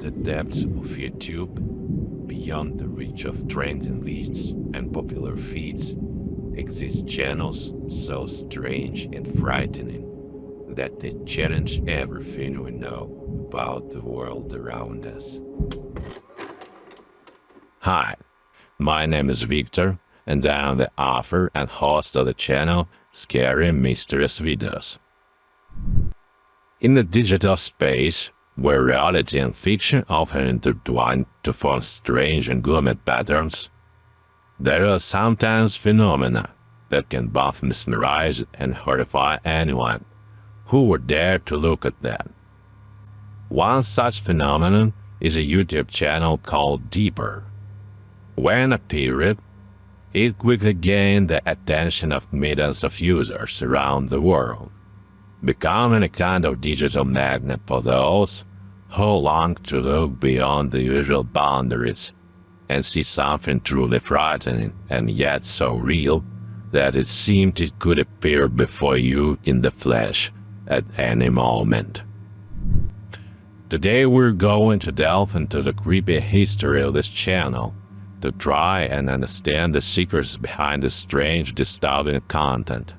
the depths of YouTube, beyond the reach of trending lists and popular feeds, exist channels so strange and frightening that they challenge everything we know about the world around us. Hi, my name is Victor, and I am the author and host of the channel Scary Mysterious Videos. In the digital space, where reality and fiction often intertwine to form strange and gloomy patterns, there are sometimes phenomena that can both mesmerize and horrify anyone who would dare to look at them. One such phenomenon is a YouTube channel called Deeper. When appeared, it quickly gained the attention of millions of users around the world, becoming a kind of digital magnet for those who long to look beyond the usual boundaries and see something truly frightening and yet so real that it seemed it could appear before you in the flesh at any moment. Today we're going to delve into the creepy history of this channel to try and understand the secrets behind this strange, disturbing content,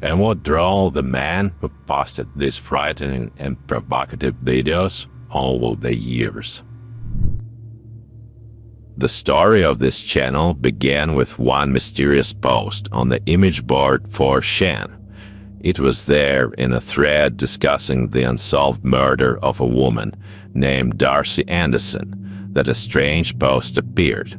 and what drew the man who posted these frightening and provocative videos over the years. The story of this channel began with one mysterious post on the image board 4chan. It was there in a thread discussing the unsolved murder of a woman named Darcy Anderson that a strange post appeared.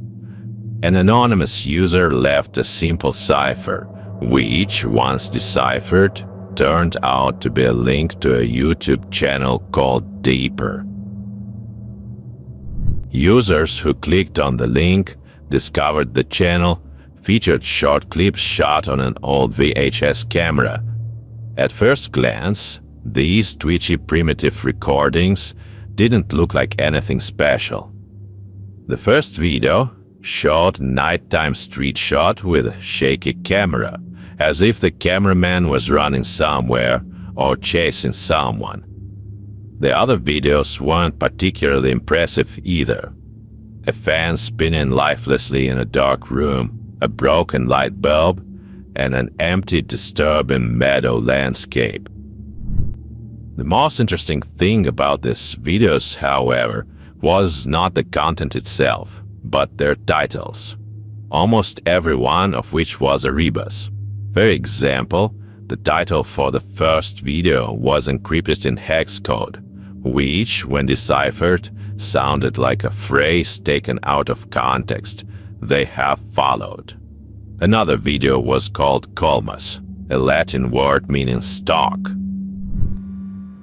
An anonymous user left a simple cipher, which, once deciphered, turned out to be a link to a YouTube channel called Deeper. Users who clicked on the link discovered the channel featured short clips shot on an old VHS camera. At first glance, these twitchy primitive recordings didn't look like anything special. The first video showed a nighttime street shot with a shaky camera, as if the cameraman was running somewhere or chasing someone. The other videos weren't particularly impressive either. A fan spinning lifelessly in a dark room, a broken light bulb, and an empty, disturbing meadow landscape. The most interesting thing about these videos, however, was not the content itself, but their titles, almost every one of which was a rebus. For example, the title for the first video was encrypted in hex code, which, when deciphered, sounded like a phrase taken out of context. They have followed. Another video was called Colmus, a Latin word meaning stalk.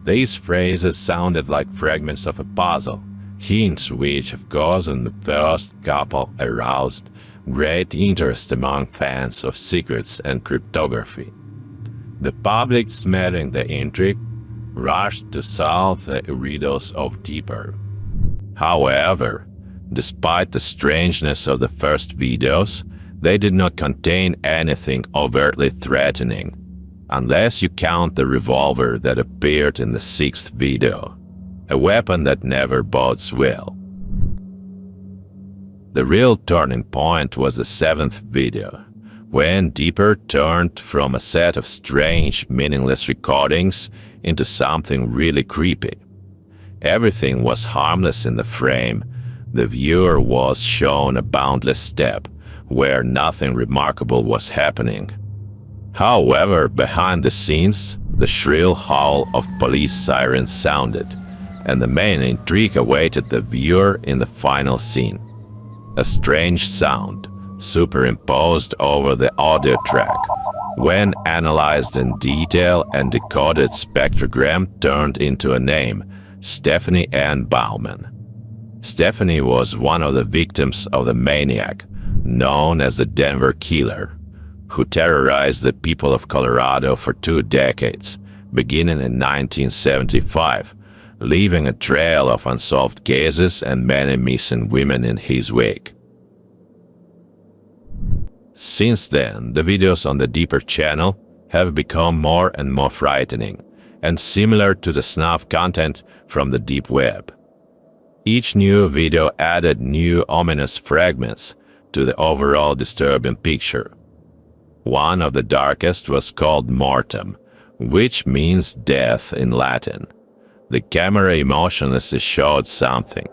These phrases sounded like fragments of a puzzle, hints which, of course, in the first couple aroused great interest among fans of secrets and cryptography. The public, smelling the intrigue, rushed to solve the riddles of Deeper. However, despite the strangeness of the first videos, they did not contain anything overtly threatening, unless you count the revolver that appeared in the sixth video, a weapon that never bodes well. The real turning point was the seventh video, when Deeper turned from a set of strange, meaningless recordings into something really creepy. Everything was harmless in the frame. The viewer was shown a boundless steppe where nothing remarkable was happening. However, behind the scenes, the shrill howl of police sirens sounded, and the main intrigue awaited the viewer in the final scene. A strange sound, superimposed over the audio track, when analyzed in detail and decoded spectrogram, turned into a name, Stephanie Ann Bauman. Stephanie was one of the victims of the maniac, known as the Denver Killer, who terrorized the people of Colorado for 2 decades, beginning in 1975, leaving a trail of unsolved cases and many missing women in his wake. Since then, the videos on the Deeper channel have become more and more frightening and similar to the snuff content from the deep web. Each new video added new ominous fragments to the overall disturbing picture. One of the darkest was called Mortem, which means death in Latin. The camera emotionlessly showed something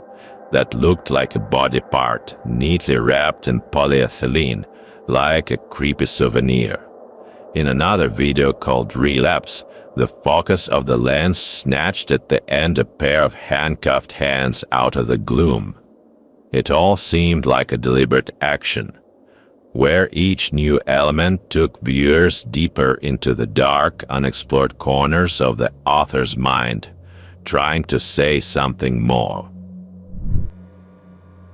that looked like a body part, neatly wrapped in polyethylene, like a creepy souvenir. In another video called Relapse, the focus of the lens snatched at the end a pair of handcuffed hands out of the gloom. It all seemed like a deliberate action, where each new element took viewers deeper into the dark, unexplored corners of the author's mind, trying to say something more.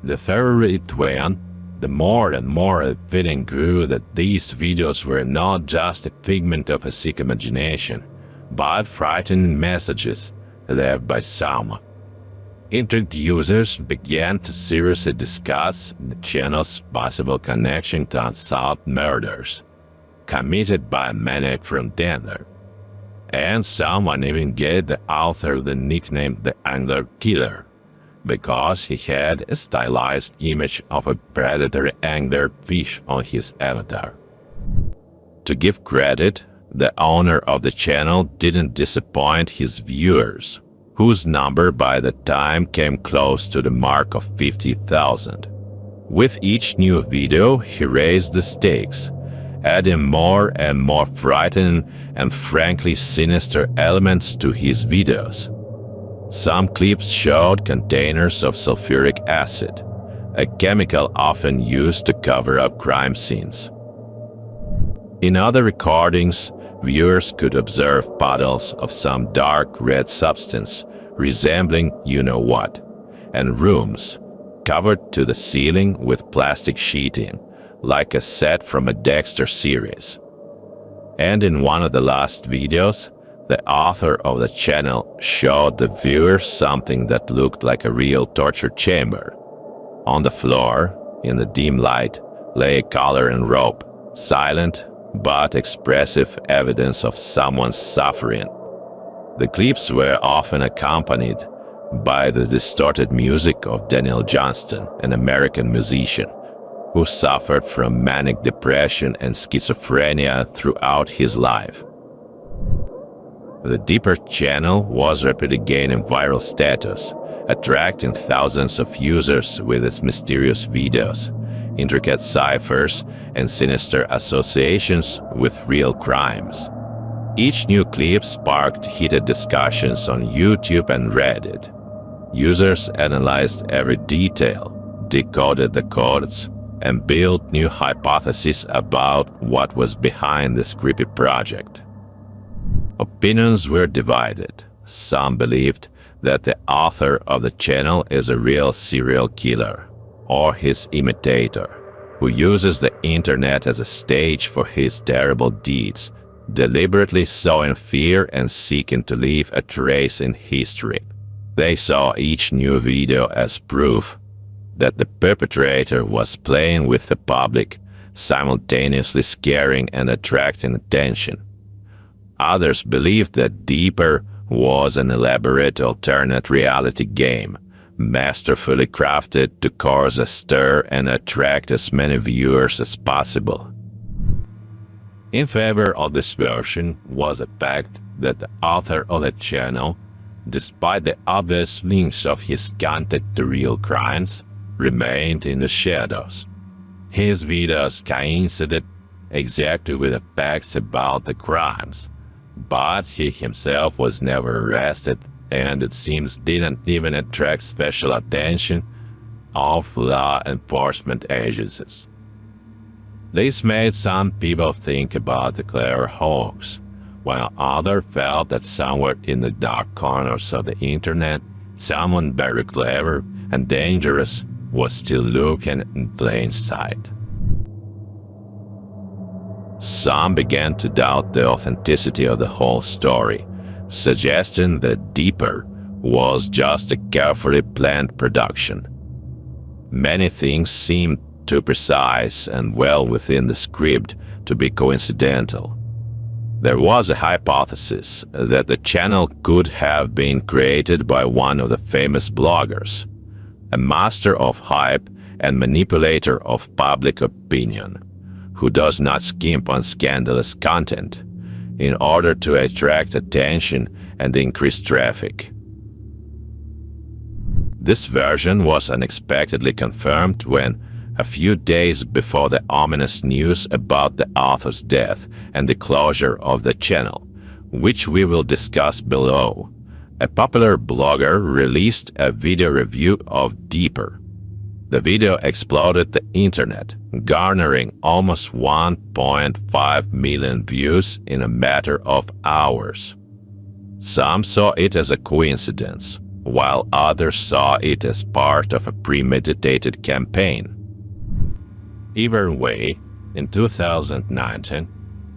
The further it went, the more and more the feeling grew that these videos were not just a figment of a sick imagination, but frightening messages left by someone. Intrigued users began to seriously discuss the channel's possible connection to unsolved murders committed by a maniac from Denver, and someone even gave the author the nickname the Angler Killer, because he had a stylized image of a predatory angler fish on his avatar. To give credit, the owner of the channel didn't disappoint his viewers, whose number by the time came close to the mark of 50,000. With each new video, he raised the stakes, adding more and more frightening and frankly sinister elements to his videos. Some clips showed containers of sulfuric acid, a chemical often used to cover up crime scenes. In other recordings, viewers could observe puddles of some dark red substance resembling you-know-what, and rooms covered to the ceiling with plastic sheeting, like a set from a Dexter series. And in one of the last videos, the author of the channel showed the viewers something that looked like a real torture chamber. On the floor, in the dim light, lay a collar and rope, silent but expressive evidence of someone's suffering. The clips were often accompanied by the distorted music of Daniel Johnston, an American musician who suffered from manic depression and schizophrenia throughout his life. The Deeper channel was rapidly gaining viral status, attracting thousands of users with its mysterious videos, intricate ciphers, and sinister associations with real crimes. Each new clip sparked heated discussions on YouTube and Reddit. Users analyzed every detail, decoded the codes, and built new hypotheses about what was behind this creepy project. Opinions were divided. Some believed that the author of the channel is a real serial killer, or his imitator, who uses the internet as a stage for his terrible deeds, deliberately sowing fear and seeking to leave a trace in history. They saw each new video as proof that the perpetrator was playing with the public, simultaneously scaring and attracting attention. Others believed that Deeper was an elaborate alternate reality game, masterfully crafted to cause a stir and attract as many viewers as possible. In favor of this version was the fact that the author of the channel, despite the obvious links of his content to real crimes, remained in the shadows. His videos coincided exactly with the facts about the crimes, but he himself was never arrested, and it seems didn't even attract special attention of law enforcement agencies. This made some people think about the clever hoax, while others felt that somewhere in the dark corners of the internet, someone very clever and dangerous was still lurking in plain sight. Some began to doubt the authenticity of the whole story, suggesting that Deeper was just a carefully planned production. Many things seemed too precise and well within the script to be coincidental. There was a hypothesis that the channel could have been created by one of the famous bloggers, a master of hype and manipulator of public opinion, who does not skimp on scandalous content in order to attract attention and increase traffic. This version was unexpectedly confirmed when, a few days before the ominous news about the author's death and the closure of the channel, which we will discuss below, a popular blogger released a video review of Deeper. The video exploded the internet, garnering almost 1.5 million views in a matter of hours. Some saw it as a coincidence, while others saw it as part of a premeditated campaign. Either way, in 2019,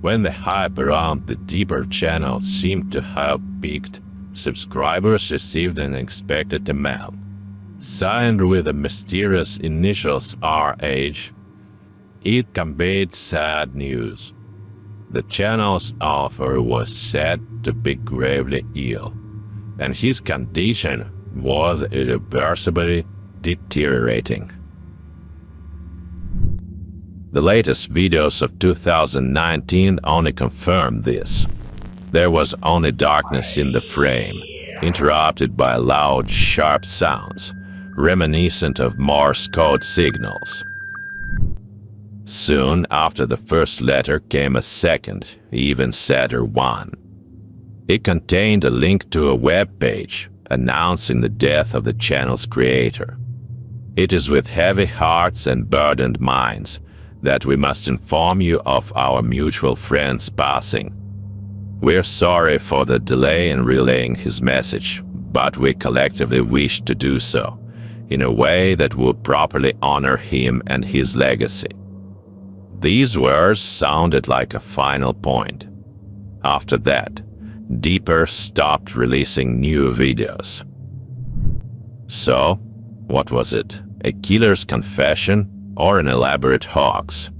when the hype around the Deeper channel seemed to have peaked, subscribers received an unexpected amount. Signed with the mysterious initials RH, it conveyed sad news. The channel's author was said to be gravely ill, and his condition was irreversibly deteriorating. The latest videos of 2019 only confirmed this. There was only darkness in the frame, interrupted by loud, sharp sounds, reminiscent of Morse code signals. Soon after the first letter came a second, even sadder one. It contained a link to a web page announcing the death of the channel's creator. It is with heavy hearts and burdened minds that we must inform you of our mutual friend's passing. We're sorry for the delay in relaying his message, but we collectively wish to do so in a way that would properly honor him and his legacy. These words sounded like a final point. After that, Deeper stopped releasing new videos. So, what was it? A killer's confession or an elaborate hoax?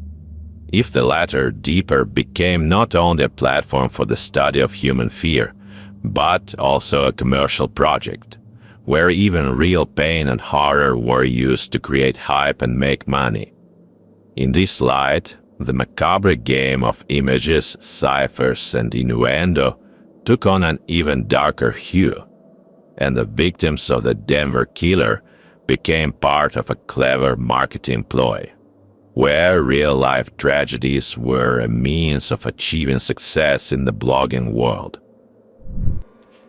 If the latter, Deeper became not only a platform for the study of human fear, but also a commercial project, where even real pain and horror were used to create hype and make money. In this light, the macabre game of images, ciphers, and innuendo took on an even darker hue, and the victims of the Denver killer became part of a clever marketing ploy, where real-life tragedies were a means of achieving success in the blogging world.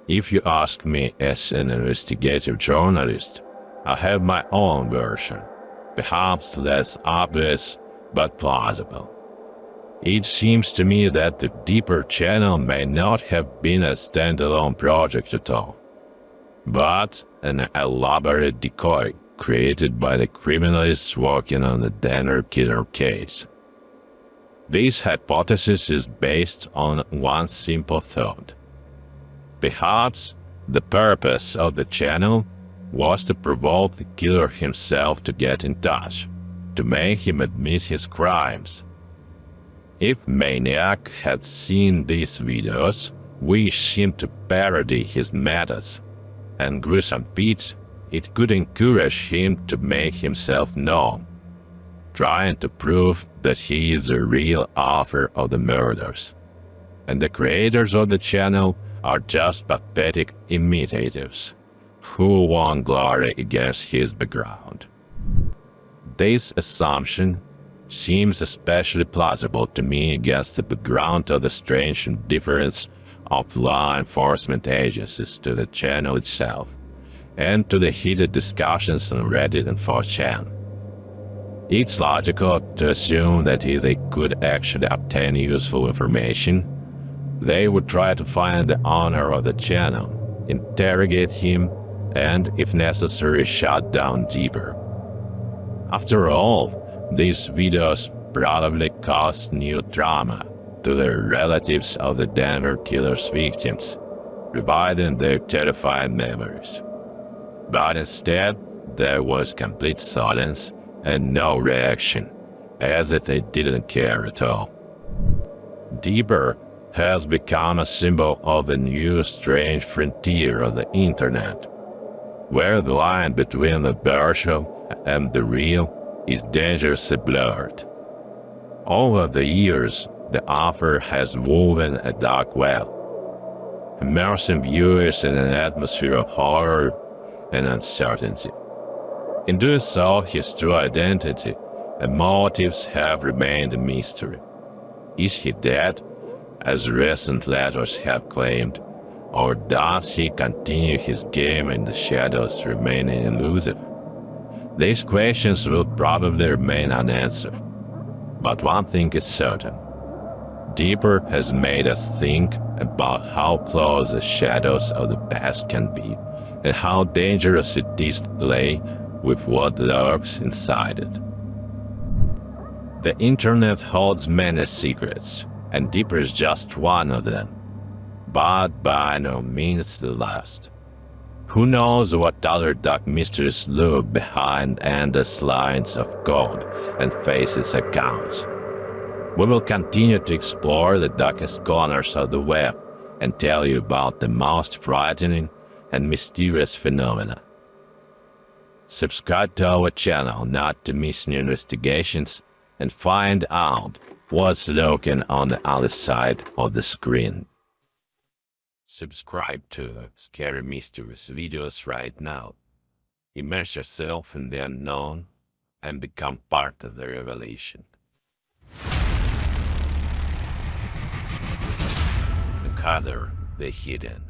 If you ask me as an investigative journalist, I have my own version, perhaps less obvious but plausible. It seems to me that the Deeper channel may not have been a standalone project at all, but an elaborate decoy created by the criminalists working on the Denver killer case. This hypothesis is based on one simple thought. Perhaps the purpose of the channel was to provoke the killer himself to get in touch, to make him admit his crimes. If Maniac had seen these videos, wished him to parody his methods and gruesome feats, it could encourage him to make himself known, trying to prove that he is the real author of the murders, and the creators of the channel are just pathetic imitatives who won glory against his background. This assumption seems especially plausible to me against the background of the strange indifference of law enforcement agencies to the channel itself, and to the heated discussions on Reddit and 4chan. It's logical to assume that if they could actually obtain useful information, they would try to find the owner of the channel, interrogate him, and, if necessary, shut down Deeper. After all, these videos probably caused new trauma to the relatives of the Denver killer's victims, reviving their terrifying memories. But instead, there was complete silence and no reaction, as if they didn't care at all. Deeper has become a symbol of the new strange frontier of the internet. where the line between the virtual and the real is dangerously blurred. Over the years, the author has woven a dark web, immersing viewers in an atmosphere of horror and uncertainty. In doing so, his true identity and motives have remained a mystery. Is he dead, as recent letters have claimed, or does he continue his game in the shadows, remaining elusive? These questions will probably remain unanswered. But one thing is certain. Deeper has made us think about how close the shadows of the past can be, and how dangerous it is to play with what lurks inside it. The internet holds many secrets, and Deeper is just one of them, but by no means the last. Who knows what other dark mysteries lurk behind endless lines of code and faces accounts? We will continue to explore the darkest corners of the web and tell you about the most frightening and mysterious phenomena. Subscribe to our channel not to miss new investigations and find out what's lurking on the other side of the screen. Subscribe to Scary Mysteries videos right now. Immerse yourself in the unknown and become part of the revelation. Uncover the hidden.